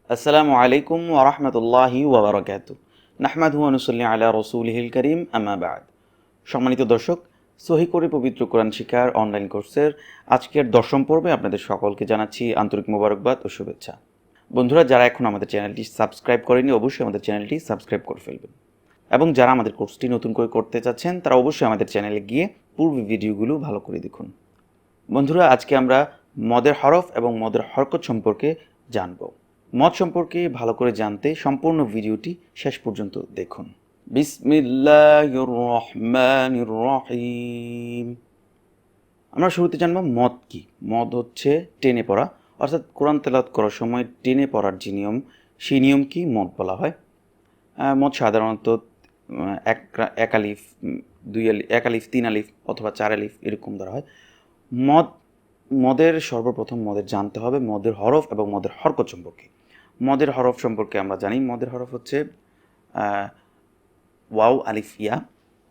আসসালামু আলাইকুম ওয়া রাহমাতুল্লাহি ওয়া বারাকাতুহু। নাহমাদুহু ওয়া নুসাল্লি আলা রাসূলিহিল কারীম, আম্মা বা'দ। সম্মানিত দর্শক, সহিহ করে পবিত্র কোরআন শিক্ষার অনলাইন কোর্সের আজকের ১০ম পর্বে আপনাদের সকলকে জানাচ্ছি আন্তরিক মোবারকবাদ ও শুভেচ্ছা। বন্ধুরা, যারা এখন আমাদের চ্যানেলটি সাবস্ক্রাইব করেনি অবশ্যই আমাদের চ্যানেলটি সাবস্ক্রাইব করে ফেলবেন, এবং যারা আমাদের কোর্সটি নতুন করে করতে চাচ্ছেন তারা অবশ্যই আমাদের চ্যানেলে গিয়ে পূর্বের ভিডিওগুলো ভালো করে দেখুন। বন্ধুরা, আজকে আমরা মদের হরফ এবং মদের হরকত সম্পর্কে জানব। মদ সম্পর্কে ভালো করে জানতে সম্পূর্ণ ভিডিওটি শেষ পর্যন্ত দেখুন। বিসমিল্লাহির রহমানির রহিম। আমরা শুরুতে জানব মদ কি। মদ হচ্ছে টেনে পড়া, অর্থাৎ কোরআন তেলাওয়াত করার সময় টেনে পড়ার যে নিয়ম, সেই নিয়মকেই মদ বলা হয়। মদ সাধারণত এক আলিফ, দুই আলিফ, এক আলিফ, তিন আলিফ অথবা চার আলিফ এরকম ধরা হয়। মদের সর্বপ্রথম জানতে হবে মদের হরফ এবং মদের হরকত সম্পর্কে। মদের হরফ সম্পর্কে আমরা জানি, মদের হরফ হচ্ছে ওয়াও আলিফ ইয়া,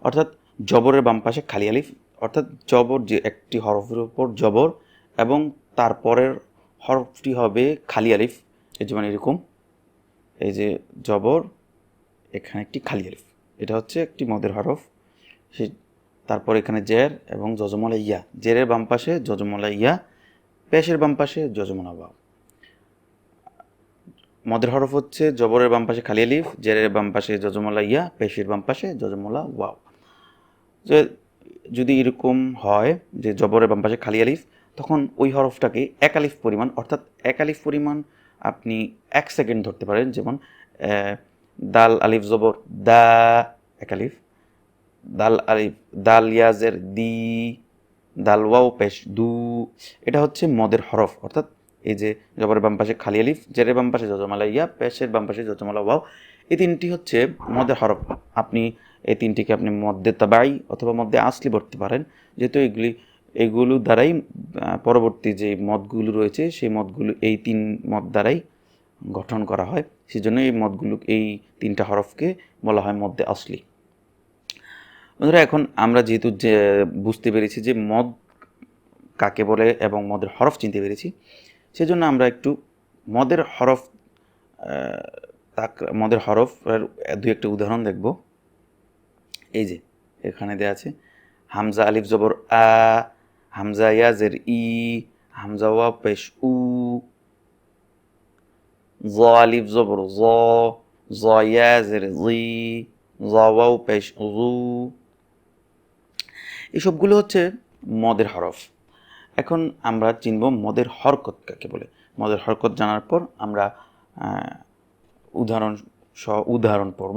অর্থাৎ জবরের বাম পাশে খালি আলিফ, অর্থাৎ জবর যে একটি হরফের উপর জবর এবং তারপরের হরফটি হবে খালি আলিফ। যেমন এরকম, এই যে জবর, এখানে একটি খালি আলিফ, এটা হচ্ছে একটি মদের হরফ। তারপর এখানে জের এবং যজমলা ইয়া, জেরের বাম পাশে যজমলা ইয়া, পেশের বাম পাশে যজমলা ওয়াও। মদের হরফ হচ্ছে জবরের বাম পাশে খালি আলিফ, জেরের বাম পাশে যজমলা ইয়া, পেশের বাম পাশে যজমলা ওয়াও। যে যদি এরকম হয় যে জবরের বাম পাশে খালি আলিফ, তখন ওই হরফটাকে এক আলিফ পরিমাণ, অর্থাৎ এক আলিফ পরিমাণ আপনি 1 সেকেন্ড ধরতে পারেন। যেমন দাল আলিফ জবর দা, এক আলিফ। দাল আলিফ, দাল ইয়াজের দি, দাল ওয়াও পেশ দু। এটা হচ্ছে মদের হরফ, অর্থাৎ এই যে জবরের বাম পাশে খালি আলিফ, জেরের বাম পাশে যজমালা ইয়া, পেশের বাম পাশে যজমালা ওয়াও, এই তিনটি হচ্ছে মদের হরফ। আপনি এই তিনটিকে আপনি মদ্দে তাবাই অথবা মদ্দে আসলি পড়তে পারেন, যেহেতু এগুলো দ্বারাই পরবর্তী যে মদগুলো রয়েছে সেই মদগুলো এই তিন মদ দ্বারাই গঠন করা হয়। সেজন্য এই মদগুলো, এই তিনটা হরফকে বলা হয় মদ্দে আসলি। বন্ধুরা, এখন আমরা যেহেতু যে বুঝতে পেরেছি যে মদ কাকে বলে এবং মদের হরফ চিনতে পেরেছি, সেজন্য আমরা একটু মদের হরফের দু একটা উদাহরণ দেখব। এই যে এখানে দেওয়া আছে, হামজা আলিফ জবর আ, হামজা ইয়াজের ই, হামজা ওয়া পেশ উ, জ আলিফ জবর জ, জ ইয়াজের জি, জ ওয়াও পেশ জু। এসবগুলো হচ্ছে মদের হরফ। এখন আমরা চিনব মদের হরকত কাকে বলে। মদের হরকত জানার পর আমরা উদাহরণ পড়ব।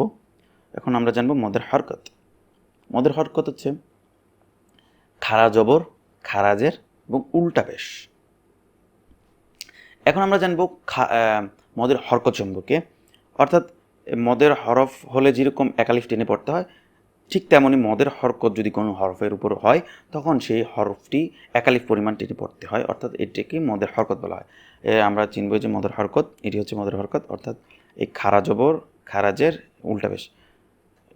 এখন আমরা জানব মদের হরকত। মদের হরকত হচ্ছে খাড়া জবর, খারাজের এবং উল্টা পেশ। এখন আমরা জানব মদের হরকত সম্পর্কে, অর্থাৎ মদের হরফ হলে যেরকম একালিফ টেনে পড়তে হয়, ঠিক তেমনই মদের হরকত যদি কোনো হরফের উপর হয় তখন সেই হরফটি একালিফ পরিমাণ টেনে পড়তে হয়, অর্থাৎ এটিকে মদের হরকত বলা হয়। আমরা চিনব যে মদের হরকত, এটি হচ্ছে মদের হরকত, অর্থাৎ এই খাড়া জবর, খারাজের উল্টা পেশ,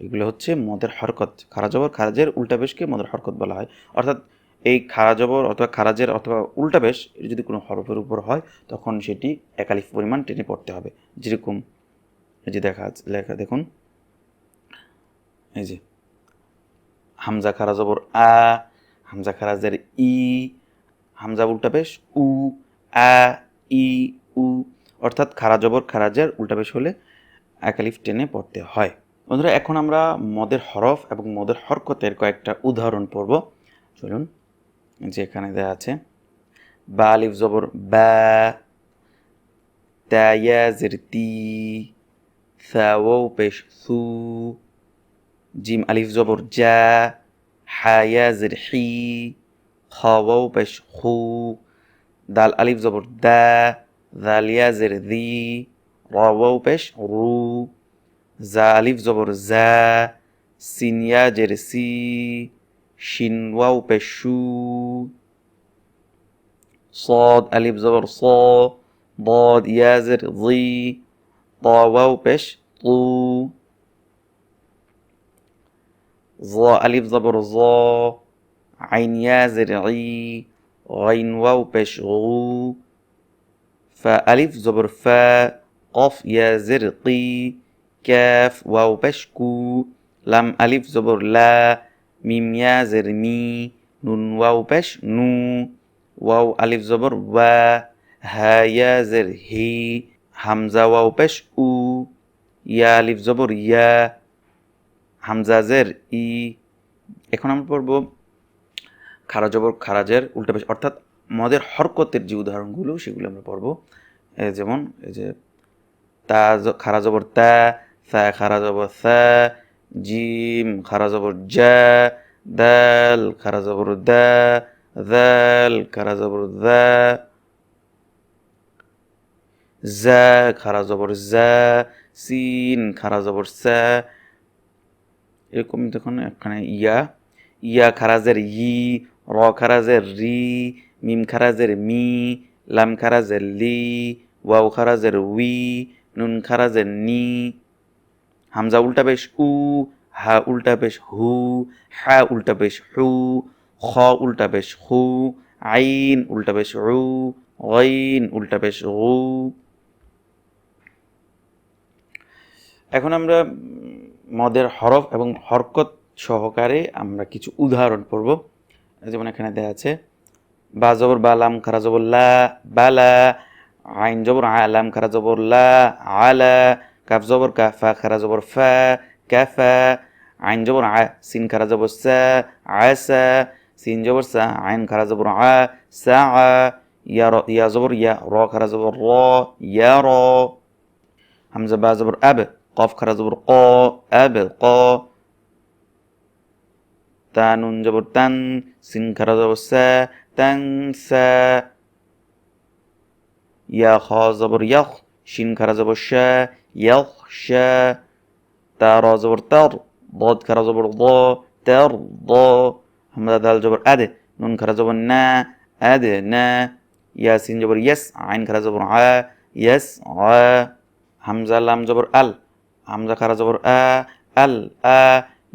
এগুলো হচ্ছে মদের হরকত। খাড়া জবর, খারাজের উল্টা পেশকে মদের হরকত বলা হয়। অর্থাৎ এই খাড়া জবর অথবা খারাজের অথবা উল্টা পেশ যদি কোনো হরফের উপর হয় তখন সেটি একালিফ পরিমাণ টেনে পড়তে হবে। যেরকম এই যে লেখা দেখুন, এই যে হামজা খারা জবর আ, হামজা খারাজের ই, হামজা উল্টা পেশ উ, আ ই উ, অর্থাৎ খারা জবর খারাজের উল্টা পেশ হলে একালিফ টেনে পড়তে হয়। বন্ধুরা, এখন আমরা মদের হরফ এবং মদের হরকতের কয়েকটা উদাহরণ পড়ব। চলুন, যে এখানে দেওয়া আছে, বা আলিফ জবর বা, তা ইয়াজের তি, সা ওয়াও পেশ সু, জিম আলিফ জবর জা, হা ইয়াজের হি, খ ওয়াও পেশ খু, দাল আলিফ জবর দা, দাল ইয়াজের দি, র ওয়াও পেশ রু, জা আলিফ জবর জা, সিন ইয়াজের সি, শিন ওয়াও পেশ শু, صاد আলিফ জবর স, ضاد ইয়াজের জি, ত ওয়াও পেশ তু, জ আলিফ জবর জ, আইন ইয়াজের ই, গাইন ওয়াও পেশ গু, ফা আলিফ জবর ফা, কফ ইয়া জের কি, ক্যাফ ওয়াও পেশ কু, লাম আলিফ জবর লা, মিম ইয়া জের মি, নুন ওয়াও পেশ নু, ওয়াও আলিফ জবর ওয়া, হা ইয়া জের হি, হামজা ওয়াও পেশ উ, ইয়া আলিফ জবর ইয়া, হামজা জের ই। এখন আমরা পড়ব খারা জবর খারাজের উল্টা পেশ, অর্থাৎ মদের হরকতের যে উদাহরণগুলো সেগুলো আমরা পড়ব। যেমন এই যে তা খারা জবর তা, সা খারা জবর সা, জিম খারা জবর জা, দাল খারা জবর দা, দাল খারা জবর দা, জা খারা জবর জা, সিন খারা জবর সা। এরকম দেখুন এখানে ইয়া, ইয়া খারাজের ই, র খারাজের রি, মিম খারাজের মি, লাম খারাজের লি, ওয়াও খারাজের উই, নুন খারাজের নি, হামজা উল্টা পেশ উ, হা উল্টা পেশ হু, হা উল্টা পেশ হু, খ উল্টা পেশ হু, আইন উল্টা পেশ উ, গইন উল্টা পেশ গু। এখন আমরা মদের হরফ এবং হরকত সহকারে আমরা কিছু উদাহরণ পড়ব। যেমন এখানে দেয়া আছে বা জবর বা, লাম খারা জবর লা, বালা, আইন জবর আ, লাম খারা জবর লা, আলা, কাফ জবর কা, ফা খারা জবর ফা, কাফা, আইন জবর আ, সিন খারা জবর সা, আসা, সিন জবর সা, আইন খারা জবর আ, সা, ইয়া জবর ইয়া, র খারা জবর র, ইয়া র, হামজা বা জবর আব, কফ খারা জবর ক, আব ক, তা নুন জবর তান, সিন খারা জবর সা, তান সা, ইয়া খ জবর ইয়াখ, শিন খারা জবর শা, ইয়াখ শা, তা র জবর তার, ضاد খারা জবর দ, তার দ, হামজা দাল জবর আদ, নুন খারা জবর না, আদ না, ইয়া সিন জবর ইয়াস, আইন খারা জবর আ, ইয়াস আ, হামজা লাম জবর আল, হামজা খারা জবর আ, আল আ,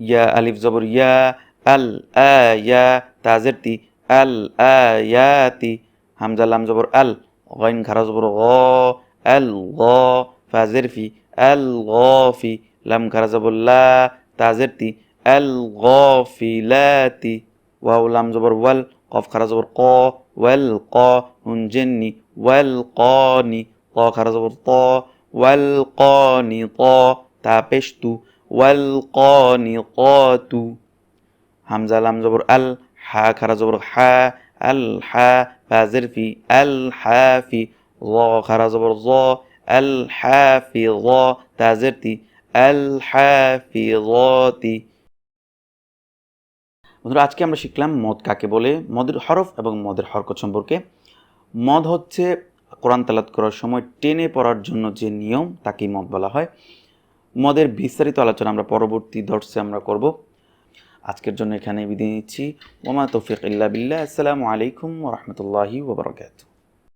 ইয়া আলিফ জবর ইয়া, আল আয়া, তাজের তি, আল আয়াতি, হামজা লাম জবর আল, গাইন খারা জবর গ, আল গ, ফাজের ফি, আল গফি, লাম খারা জবর লা, তাজের তি, আল গফিলাতি, ওয়াও লাম জবর ওয়াল, কফ খারা জবর ক, ওয়াল ক, নুন জেন্নি, ওয়াল কনি, ত খারা জবর ত, ওয়াল কনি ত, তা পেশ তু, ওয়াল কনি কতু, হামজা লাম জবর আল, হা খারা জবর হা, আল হা, ফাজের ফি, আল হাফি, জ খারা জবর জ, আল হাফি জ, তাজের তি, আল হাফি জতি। বন্ধুরা, আজকে আমরা শিখলাম মদ কাকে বলে, মদের হরফ এবং মদের হরকত সম্পর্কে। মদ হচ্ছে কোরআন তেলাওয়াত করার সময় টেনে পড়ার জন্য যে নিয়ম, তাকেই মদ বলা হয়। মদের বিস্তারিত আলোচনা আমরা পরবর্তী দর্শে আমরা করব। আজকের জন্য এখানে বিদায় নিচ্ছি। ওমা তৌফিক ইল্লা বিল্লাহ। আসসালামু আলাইকুম ওয়া রাহমাতুল্লাহি ওয়া বারাকাতুহু।